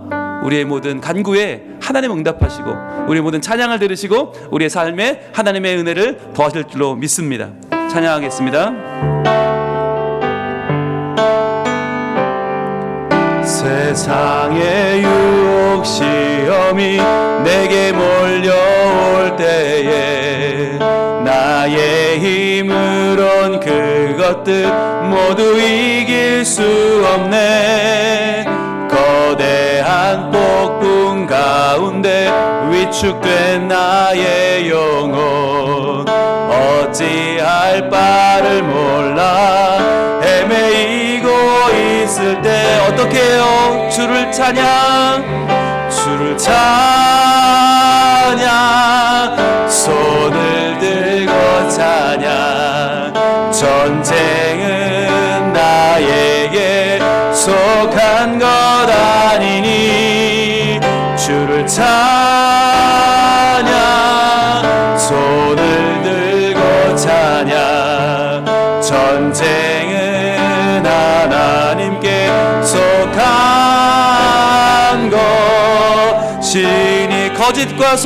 Speaker 3: 우리의 모든 간구에 하나님 응답하시고 우리의 모든 찬양을 들으시고 우리의 삶에 하나님의 은혜를 더하실 줄로 믿습니다. 찬양하겠습니다. 세상의 유혹 시험이 내게 몰려올 때에 나의 힘으론 그것들 모두 이길 수 없네. 거대한 폭풍 가운데 위축된 나의 영혼 어찌할 바를 몰라 헤매이고 있을 때 어떻게 해요? 주를 찬양, 주를 찬양, 손을 들고 찬양. 전쟁은 나에게 속한 것 아니니 주를 찬양, 손을 들고 찬양. 전쟁은 하나님께 속한 것이니 거짓과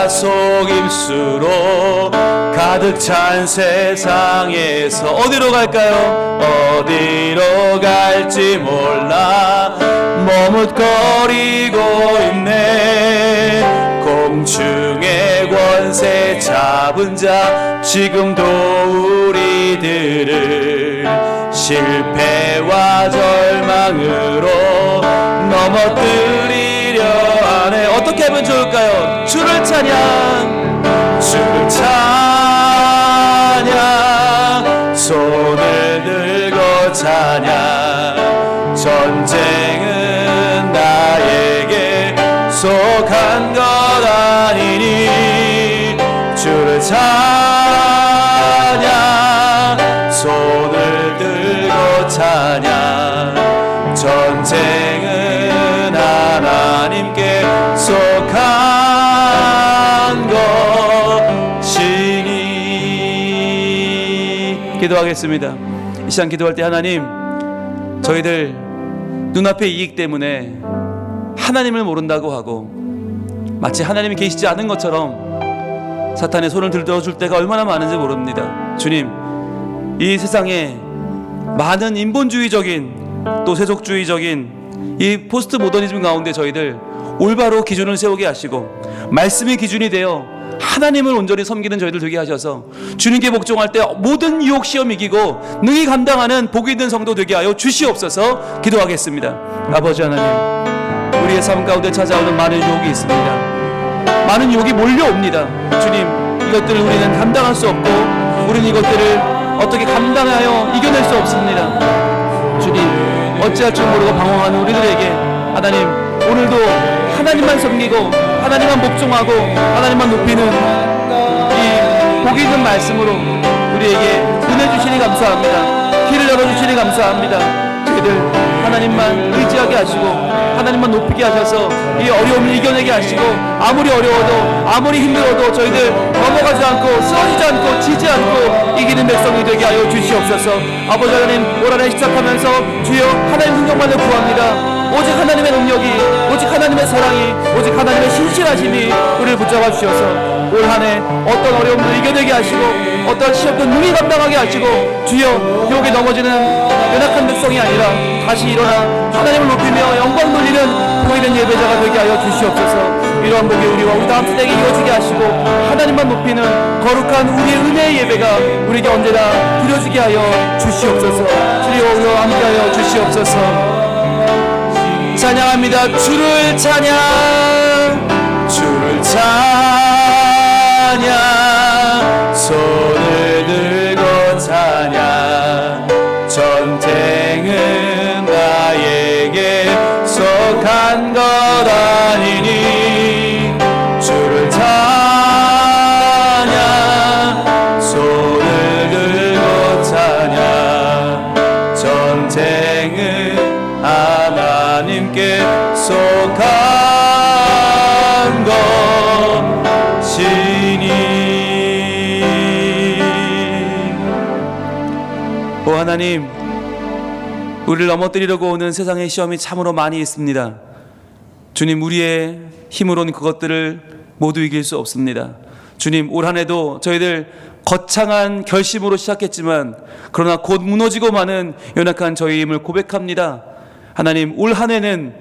Speaker 3: 속임수로 가득 찬 세상에서 어디로 갈까요? 어디로 갈지 몰라 머뭇거리고 있네. 공중의 권세 잡은 자 지금도 우리들을 실패와 절망으로 넘어뜨리려 하네. 어떻게 하면 좋을까요? 주를 찬양, 주를 찬양, 손을 들고 찬양. 전쟁은 나에게 속한 것 아니니 주를 찬양, 손을 들고 찬양. 전쟁은 하나님께 속한 것이니. 기도하겠습니다. 이 시간 기도할 때 하나님, 저희들 눈앞의 이익 때문에 하나님을 모른다고 하고 마치 하나님이 계시지 않은 것처럼 사탄의 손을 들어줄 때가 얼마나 많은지 모릅니다. 주님, 이 세상에 많은 인본주의적인 또 세속주의적인 이 포스트 모더니즘 가운데 저희들 올바로 기준을 세우게 하시고 말씀이 기준이 되어 하나님을 온전히 섬기는 저희들 되게 하셔서 주님께 복종할 때 모든 유혹 시험 이기고 능히 감당하는 복이 있는 성도 되게 하여 주시옵소서. 기도하겠습니다. 아버지 하나님, 우리의 삶 가운데 찾아오는 많은 유혹이 있습니다. 많은 유혹이 몰려옵니다. 주님, 이것들을 우리는 감당할 수 없고 우리는 이것들을 어떻게 감당하여 이겨낼 수 없습니다. 주님, 어찌할 줄 모르고 방황하는 우리들에게 하나님, 오늘도 하나님만 섬기고 하나님만 복종하고 하나님만 높이는 이 복이 있는 말씀으로 우리에게 은혜 주시니 감사합니다. 길을 열어주시니 감사합니다. 저희들 하나님만 의지하게 하시고 하나님만 높이게 하셔서 이 어려움을 이겨내게 하시고 아무리 어려워도 아무리 힘들어도 저희들 넘어가지 않고 쓰러지지 않고 지지 않고 이기는 백성이 되게 하여 주시옵소서. 아버지 하나님, 올 한해 시작하면서 주여 하나님 능력만을 구합니다. 오직 하나님의 능력이, 오직 하나님의 사랑이, 오직 하나님의 신실하심이 우리를 붙잡아 주셔서 올 한해 어떤 어려움을 이겨내게 하시고 어떤 시험도 능히 감당하게 하시고 주여 유혹에 넘어지는 연약한 백성이 아니라 다시 일어나 하나님을 높이며 영광 돌리는 보이는 예배자가 되게 하여 주시옵소서. 이러한 복이 우리와 우리 다음 세대에게 이어지게 하시고 하나님만 높이는 거룩한 우리의 은혜의 예배가 우리에게 언제나 드려지게 하여 주시옵소서. 주여 함께하여 주시옵소서. 찬양합니다. 주를 찬양, 주를 찬양, 손을 들고 찬양. 전쟁은 나에게 속한 것 아니니 주를 찬양, 손을 들고 찬양. 전쟁은 하나님께 속한 것이니. 하나님, 우리를 넘어뜨리려고 오는 세상의 시험이 참으로 많이 있습니다. 주님, 우리의 힘으로는 그것들을 모두 이길 수 없습니다. 주님, 올 한 해도 저희들 거창한 결심으로 시작했지만 그러나 곧 무너지고 마는 연약한 저희 힘을 고백합니다. 하나님, 올 한 해는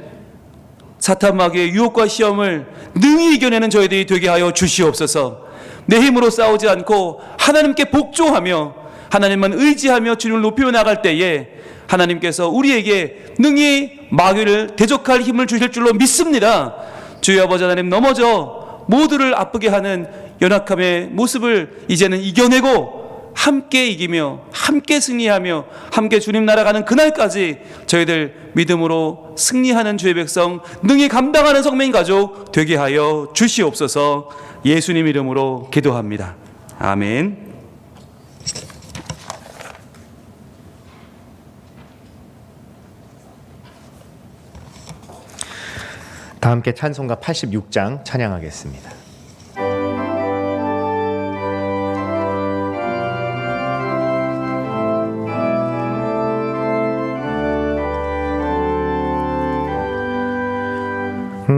Speaker 3: 사탄 마귀의 유혹과 시험을 능히 이겨내는 저희들이 되게 하여 주시옵소서. 내 힘으로 싸우지 않고 하나님께 복종하며 하나님만 의지하며 주님을 높이며 나갈 때에 하나님께서 우리에게 능히 마귀를 대적할 힘을 주실 줄로 믿습니다. 주여 아버지 하나님, 넘어져 모두를 아프게 하는 연약함의 모습을 이제는 이겨내고 함께 이기며 함께 승리하며 함께 주님 나라 가는 그날까지 저희들 믿음으로 승리하는 주의 백성, 능히 감당하는 성민 가족 되게 하여 주시옵소서. 예수님 이름으로 기도합니다. 아멘.
Speaker 1: 다 함께 찬송가 86장 찬양하겠습니다.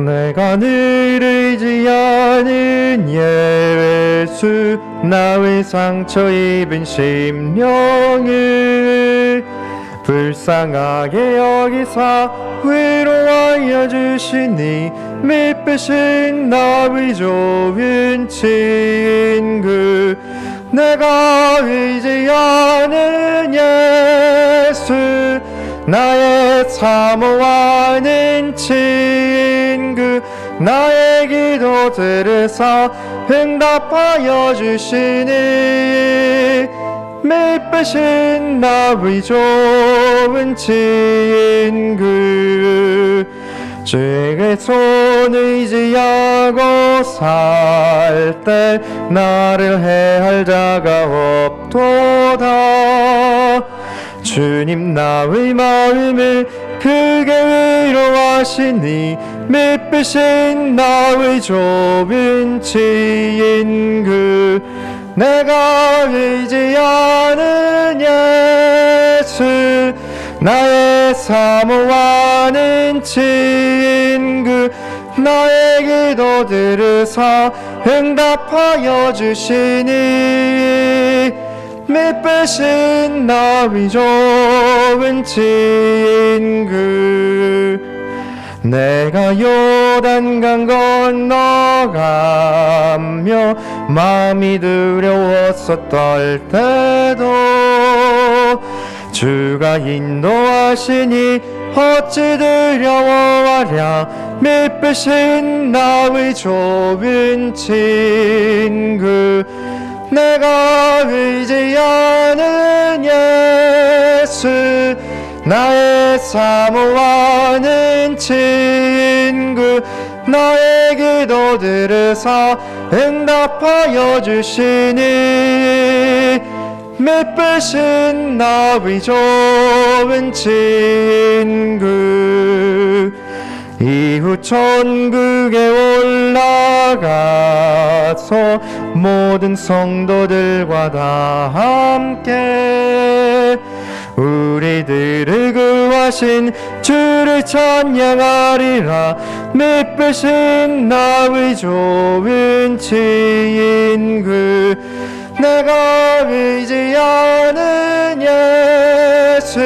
Speaker 1: 내가 늘 의지하는 예수, 나의 상처 입은 심령을 불쌍하게 여기사 위로하여 주시니 믿으신 나의 좋은 친구. 내가 의지하는 예수, 나의 사모하는 친구. 나의 기도 들으사 응답하여 주시니 믿으신 나의 좋은 친구. 주의 손 의지하고 살 때 나를 해할 자가 없도다. 주님 나의 마음을 크게 위로하시니 믿으신 나의 좋은 친구. 내가 의지하는 예수, 나의 사모하는 친구. 나의 기도 들으사 응답하여 주시니 믿으신 나의 좋은 친구. 내가 요단강 건너가며 마음이 두려웠었던 때도 주가 인도하시니 어찌 두려워하랴. 믿으신 나의 좋은 친구. 내가 의지하는 예수, 나의 사모하는 친구. 나의 기도 들으사 응답하여 주시니 믿으신 나의 좋은 친구. 이후 천국에 올라가서 모든 성도들과 다 함께 우리들을 구하신 주를 찬양하리라. 믿으신 나의 좋은 친구. 내가 의지하는 예수,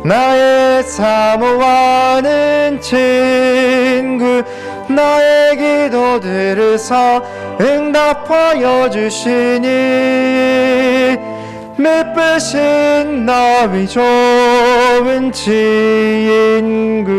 Speaker 1: 나의 사모하는 친구. 나의 기도 들으사 응답하여 주시니 믿으신 나의 좋은 친구.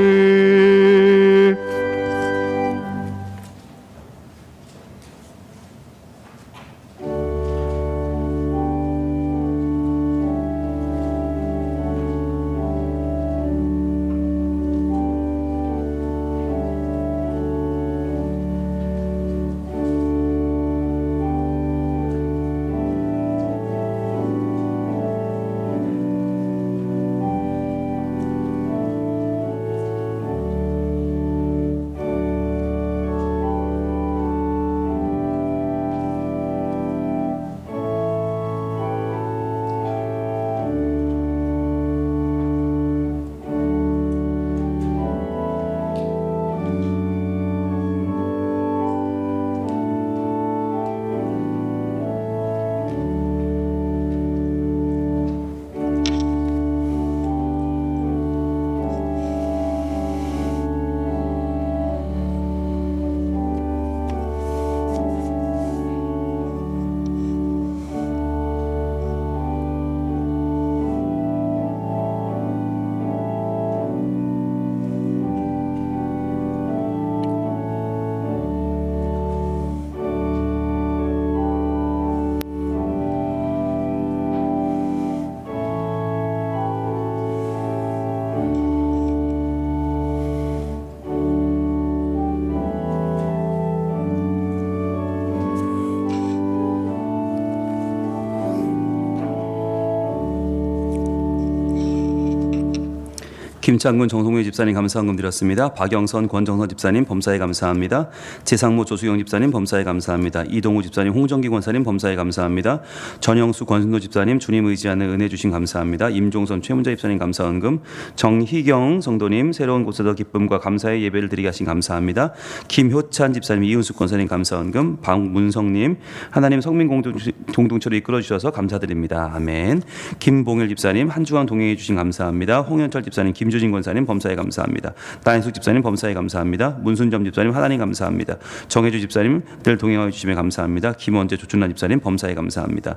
Speaker 3: 김창군 정성규 집사님 감사헌금 드렸습니다. 박영선 권정선 집사님 범사에 감사합니다. 재상모 조수영 집사님 범사에 감사합니다. 이동우 집사님 홍정기 권사님 범사에 감사합니다. 전영수 권순도 집사님 주님 의지하는 은혜 주신 감사합니다. 임종선 최문자 집사님 감사헌금, 정희경 성도님 새로운 곳에서 기쁨과 감사의 예배를 드리게 하신 감사합니다. 김효찬 집사님 이은숙 권사님 감사헌금, 박문성님 하나님 성민 공동체로 이끌어 주셔서 감사드립니다. 아멘. 김봉일 집사님 한 주간 동행해 주신 감사합니다. 홍현철 집사님 김주진 권사님 범사에 감사합니다. 나인숙 집사님 범사에 감사합니다. 문순점 집사님 하나님 감사합니다. 정혜주 집사님들 동행하여 주심에 감사합니다. 김원재 조춘란 집사님 범사에 감사합니다.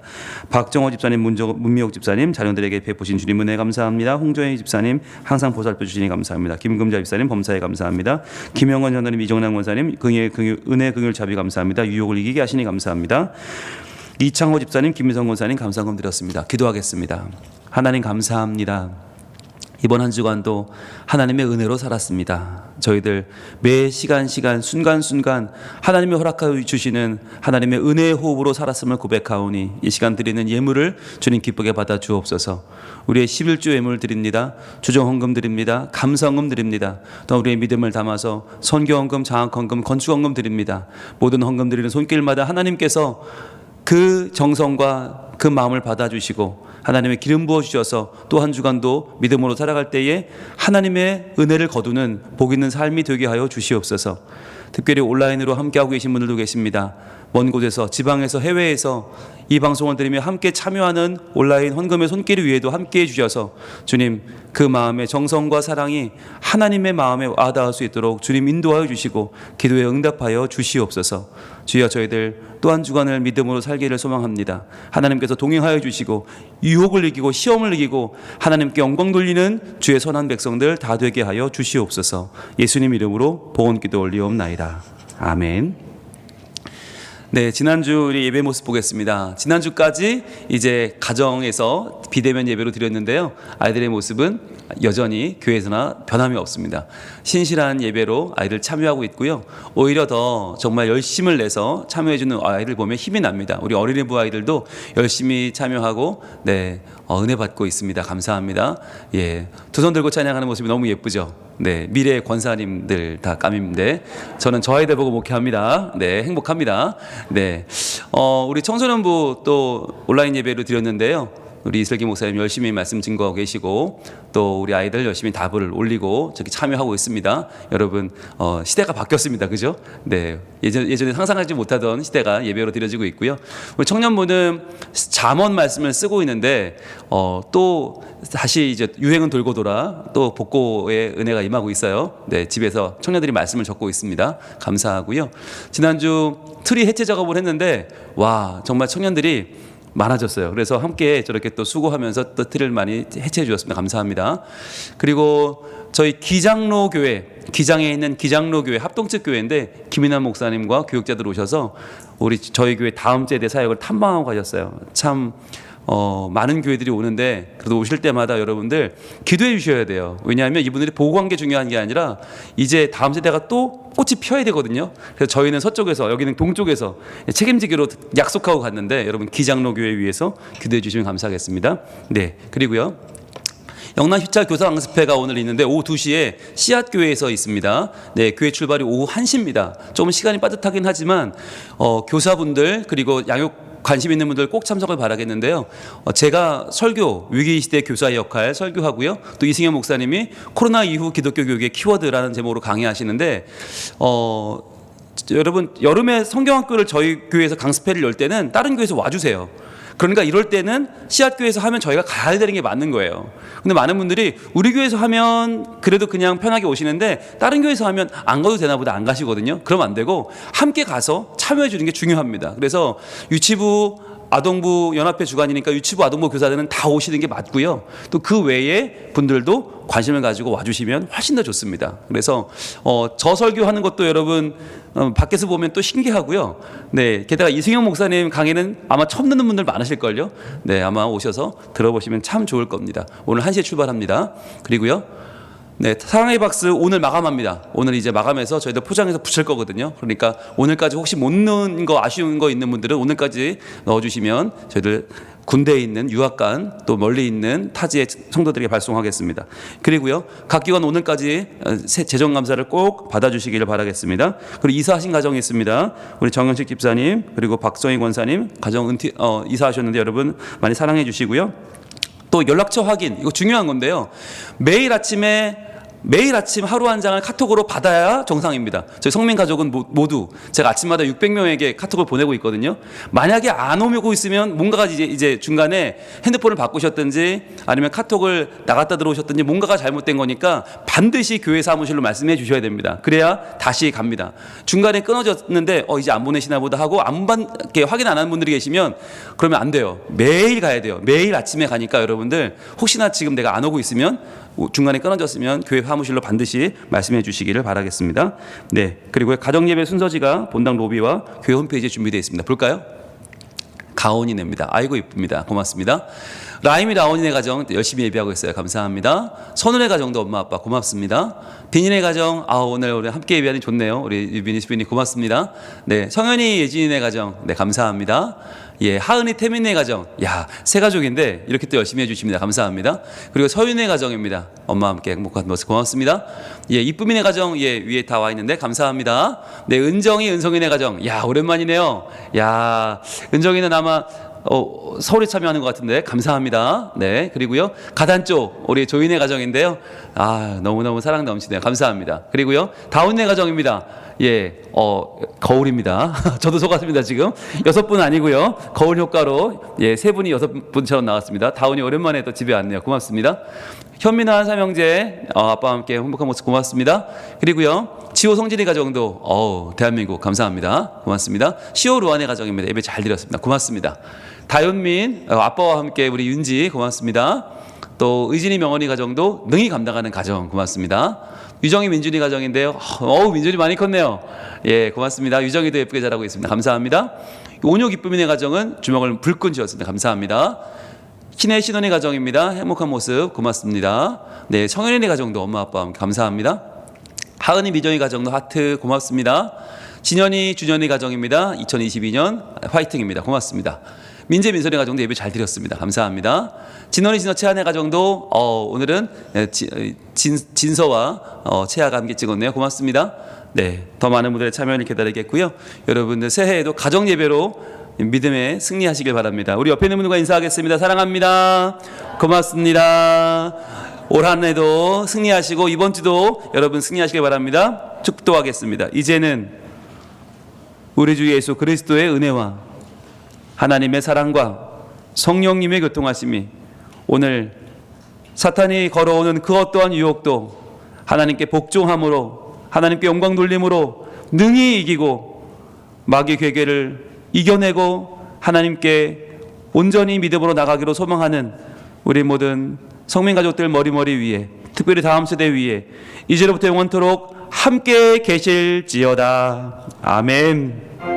Speaker 3: 박정호 집사님 문미옥 집사님 자녀들에게 베푸신 주님 은혜 감사합니다. 홍조혜 집사님 항상 보살펴 주시니 감사합니다. 김금자 집사님 범사에 감사합니다. 김영원 전도님 이정남 권사님 은혜 긍휼 자비 감사합니다. 유혹을 이기게 하시니 감사합니다. 이창호 집사님 김미성 권사님 감사헌금 드렸습니다. 기도하겠습니다. 하나님 감사합니다. 이번 한 주간도 하나님의 은혜로 살았습니다. 저희들 매 시간 순간순간 하나님의 허락하여 주시는 하나님의 은혜의 호흡으로 살았음을 고백하오니 이 시간 드리는 예물을 주님 기쁘게 받아 주옵소서. 우리의 11조 예물 드립니다. 주정헌금 드립니다. 감사헌금 드립니다. 또 우리의 믿음을 담아서 선교헌금, 장학헌금, 건축헌금 드립니다. 모든 헌금 드리는 손길마다 하나님께서 그 정성과 그 마음을 받아주시고 하나님의 기름 부어주셔서 또 한 주간도 믿음으로 살아갈 때에 하나님의 은혜를 거두는 복 있는 삶이 되게 하여 주시옵소서. 특별히 온라인으로 함께하고 계신 분들도 계십니다. 먼 곳에서 지방에서 해외에서 이 방송을 들으며 함께 참여하는 온라인 헌금의 손길 위에도 함께해 주셔서 주님 그 마음의 정성과 사랑이 하나님의 마음에 와닿을 수 있도록 주님 인도하여 주시고 기도에 응답하여 주시옵소서. 주여 저희들 또 한 주간을 믿음으로 살기를 소망합니다. 하나님께서 동행하여 주시고 유혹을 이기고 시험을 이기고 하나님께 영광 돌리는 주의 선한 백성들 다 되게 하여 주시옵소서. 예수님 이름으로 봉헌기도 올리옵나이다. 아멘. 네, 지난주 우리 예배 모습 보겠습니다. 지난주까지 이제 가정에서 비대면 예배로 드렸는데요. 아이들의 모습은 여전히 교회에서나 변함이 없습니다. 신실한 예배로 아이들 참여하고 있고요. 오히려 더 정말 열심을 내서 참여해주는 아이들 보면 힘이 납니다. 우리 어린이부 아이들도 열심히 참여하고 은혜 받고 있습니다. 감사합니다. 예, 두 손 들고 찬양하는 모습이 너무 예쁘죠. 네, 미래의 권사님들 다 까미인데 저는 저 아이들 보고 목회합니다. 네, 행복합니다. 네, 우리 청소년부 또 온라인 예배를 드렸는데요. 우리 이슬기 목사님 열심히 말씀 증거하고 계시고 또 우리 아이들 열심히 답을 올리고 저기 참여하고 있습니다. 여러분 시대가 바뀌었습니다. 그죠? 네, 예전에 상상하지 못하던 시대가 예배로 드려지고 있고요. 우리 청년부는 잠언 말씀을 쓰고 있는데 또 다시 이제 유행은 돌고 돌아 또 복고의 은혜가 임하고 있어요. 네, 집에서 청년들이 말씀을 적고 있습니다. 감사하고요. 지난주 트리 해체 작업을 했는데 와 정말 청년들이 많아졌어요. 그래서 함께 저렇게 또 수고하면서 또 틀을 많이 해체해 주셨습니다. 감사합니다. 그리고 저희 기장로 교회, 기장에 있는 기장로 교회 합동측 교회인데 김인환 목사님과 교육자들 오셔서 저희 교회 다음 세대 사역을 탐방하고 가셨어요. 참 많은 교회들이 오는데 그래도 오실 때마다 여러분들 기도해 주셔야 돼요. 왜냐하면 이분들이 보고 간 게 중요한 게 아니라 이제 다음 세대가 또 꽃이 피어야 되거든요. 그래서 저희는 서쪽에서 여기는 동쪽에서 책임지기로 약속하고 갔는데 여러분 기장로 교회 위해서 기도해 주시면 감사하겠습니다. 네, 그리고요. 영남 휘찰 교사 강습회가 오늘 있는데 오후 2시에 씨앗교회에서 있습니다. 네, 교회 출발이 오후 1시입니다. 좀 시간이 빠듯하긴 하지만 교사분들 그리고 양육 관심 있는 분들 꼭 참석을 바라겠는데요. 제가 설교, 위기시대 교사의 역할 설교하고요. 또 이승현 목사님이 코로나 이후 기독교 교육의 키워드라는 제목으로 강의하시는데 여러분 여름에 성경학교를 저희 교회에서 강습회를 열 때는 다른 교회에서 와주세요. 그러니까 이럴 때는 씨앗교회에서 하면 저희가 가야 되는 게 맞는 거예요. 근데 많은 분들이 우리 교회에서 하면 그래도 그냥 편하게 오시는데 다른 교회에서 하면 안 가도 되나 보다 안 가시거든요. 그러면 안 되고 함께 가서 참여해 주는 게 중요합니다. 그래서 유치부 아동부 연합회 주관이니까 유치부 아동부 교사들은 다 오시는 게 맞고요. 또 그 외에 분들도 관심을 가지고 와주시면 훨씬 더 좋습니다. 그래서 저 설교하는 것도 여러분 밖에서 보면 또 신기하고요. 네, 게다가 이승현 목사님 강의는 아마 처음 듣는 분들 많으실걸요. 네, 아마 오셔서 들어보시면 참 좋을 겁니다. 오늘 1시에 출발합니다. 그리고요. 네, 사랑의 박스 오늘 마감합니다. 오늘 이제 마감해서 저희들 포장해서 붙일 거거든요. 그러니까 오늘까지 혹시 못 넣은 거 아쉬운 거 있는 분들은 오늘까지 넣어주시면 저희들 군대에 있는 유학관 또 멀리 있는 타지의 성도들에게 발송하겠습니다. 그리고요, 각 기관 오늘까지 재정 감사를 꼭 받아주시기를 바라겠습니다. 그리고 이사하신 가정이 있습니다. 우리 정영식 집사님 그리고 박정희 권사님 가정 이사하셨는데 여러분 많이 사랑해 주시고요. 또 연락처 확인, 이거 중요한 건데요. 매일 아침 하루 한 장을 카톡으로 받아야 정상입니다. 저희 성민 가족은 모두 제가 아침마다 600명에게 카톡을 보내고 있거든요. 만약에 안 오고 있으면 뭔가가 이제 중간에 핸드폰을 바꾸셨든지 아니면 카톡을 나갔다 들어오셨든지 뭔가가 잘못된 거니까 반드시 교회 사무실로 말씀해 주셔야 됩니다. 그래야 다시 갑니다. 중간에 끊어졌는데 이제 안 보내시나 보다 하고 이렇게 확인 안 하는 분들이 계시면 그러면 안 돼요. 매일 가야 돼요. 매일 아침에 가니까 여러분들 혹시나 지금 내가 안 오고 있으면 중간에 끊어졌으면 교회 사무실로 반드시 말씀해 주시기를 바라겠습니다. 네, 그리고 가정예배 순서지가 본당 로비와 교회 홈페이지에 준비되어 있습니다. 볼까요? 가온이네입니다. 아이고 이쁩니다. 고맙습니다. 라임이 라온이네 가정 열심히 예배하고 있어요. 감사합니다. 선우네 가정도 엄마 아빠 고맙습니다. 비니네 가정 오늘 우리 함께 예배하니 좋네요. 우리 유빈이 수빈이 고맙습니다. 네, 성현이 예진이네 가정 네 감사합니다. 예, 하은이 태민네 가정 세 가족인데 이렇게 또 열심히 해주십니다. 감사합니다. 그리고 서윤의 가정입니다. 엄마와 함께 행복한 모습 고맙습니다. 예, 이쁨이네 가정 위에 다 와 있는데 감사합니다. 네, 은정이 은성이네 가정 오랜만이네요. 은정이는 아마 서울에 참여하는 것 같은데 감사합니다. 네, 그리고요 가단 쪽 우리 조인의 가정인데요. 너무너무 사랑 넘치네요. 감사합니다. 그리고요 다운네 가정입니다. 예, 거울입니다. 저도 속았습니다. 지금 6분 아니고요. 거울 효과로 3분이 6분처럼 나왔습니다. 다운이 오랜만에 또 집에 왔네요. 고맙습니다. 현민아 삼형제 아빠와 함께 행복한 모습 고맙습니다. 그리고요 지호 성진이 가정도 대한민국 감사합니다. 고맙습니다. 시오 루안의 가정입니다. 예배 잘 드렸습니다. 고맙습니다. 다윤민 아빠와 함께 우리 윤지 고맙습니다. 또 의진이 명언이 가정도 능히 감당하는 가정 고맙습니다. 유정이 민준이 가정인데요. 민준이 많이 컸네요. 예, 고맙습니다. 유정이도 예쁘게 자라고 있습니다. 감사합니다. 온유 기쁨이네 가정은 주먹을 불끈 쥐었습니다. 감사합니다. 신의 신혼의 가정입니다. 행복한 모습 고맙습니다. 네, 성현이네 가정도 엄마 아빠와 함께 감사합니다. 하은이 미정이 가정도 하트 고맙습니다. 진현이 주년이 가정입니다. 2022년 화이팅입니다. 고맙습니다. 민재 민선의 가정도 예배 잘 드렸습니다. 감사합니다. 진원이 진호 채아의 가정도 오늘은 진서와 채아가 함께 찍었네요. 고맙습니다. 네, 더 많은 분들의 참여를 기다리겠고요. 여러분들 새해에도 가정 예배로 믿음에 승리하시길 바랍니다. 우리 옆에 있는 분들과 인사하겠습니다. 사랑합니다. 고맙습니다. 올 한 해도 승리하시고 이번 주도 여러분 승리하시길 바랍니다. 축도하겠습니다. 이제는 우리 주 예수 그리스도의 은혜와 하나님의 사랑과 성령님의 교통하심이 오늘 사탄이 걸어오는 그 어떠한 유혹도 하나님께 복종함으로 하나님께 영광 돌림으로 능히 이기고 마귀의 괴계를 이겨내고 하나님께 온전히 믿음으로 나가기로 소망하는 우리 모든 성민 가족들 머리머리 위에 특별히 다음 세대 위에 이제로부터 영원토록 함께 계실지어다. 아멘.